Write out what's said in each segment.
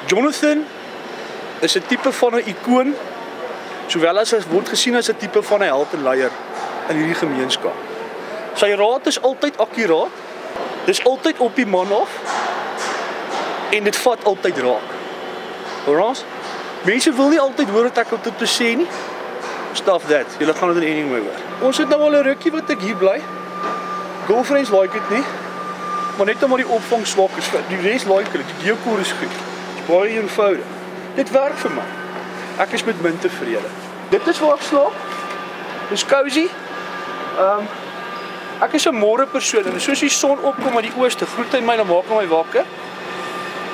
Jonathan is 'n tipe van 'n ikoon, sowel as hy word gesien as 'n tipe van 'n held en leier in hierdie gemeenskap. Sy raad is altyd akkuraat, dis altyd op die man af, en dit vat altyd raak. Alright? Mense wil nie altyd hoor wat ek op dit te sê nie. Stuff that, julle gaan dit in anyway hoor. Ons het nou al 'n rukkie wat ek hier bly. Girlfriends like dit nie, maar net omdat die opvang swak is, die res like dit, die decor is goed. Dit is baie eenvoudig. Dit werk vir my. Ek is met min tevrede. Dit is waar ek slaap. Dis cozy. Ek is 'n môre persoon en soos die son opkom uit die ooste, groet hy my en maak my wakker.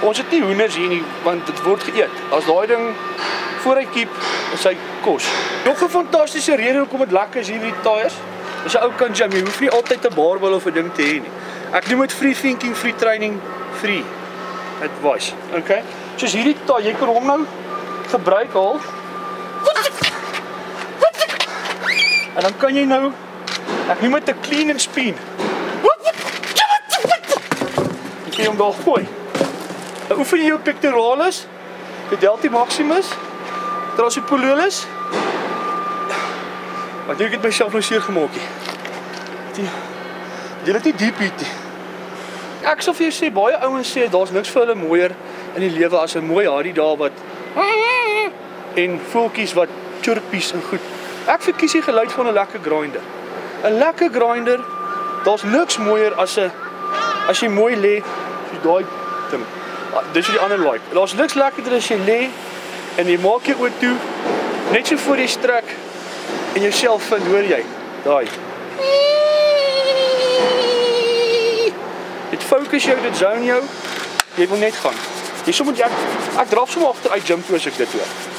Ons het nie hoenders hier nie, want dit word geëet. As daai ding voor hy kiep, is hy kos. Nog 'n fantastiese rede hoekom dit lekker is hier met die tyres. Dis 'n ou kan jam, jy hoef nie altyd 'n barbel of 'n ding te hê nie. Ek noem dit free thinking, free training, free advice. Okay? Soos hierdie tyre, jy kan hom nou gebruik al. En dan kan jy nou, ek noem dit 'n clean and spin. Jy kan hom daar gooi. Dan oefen jy jou pectoralis, jou delta maximus, trapezolus. Wat dink ek het myself nou seer gemaak hier. Jy het nie diep hier nie. Ek sal vir jou sê, baie ouens sê, daar's niks vir hulle mooier in die lewe as 'n mooi harie daar wat en voeltjies wat chirpies en goed. Ek verkies die geluid van 'n lekker grinder. 'n Lekker grinder, daar's niks mooier as jy mooi lê, soos daai ding. Dis wat die ander like. Daar's niks lekkerder as jy lê en jy maak jou oë toe, net so voor jy strek en jouself vind, hoor jy? Daai. Dit fokus jou, dit zone jou. Jy wil net gaan. Jy sommer ek draf sommer agter uit gym toe as ek dit hoor.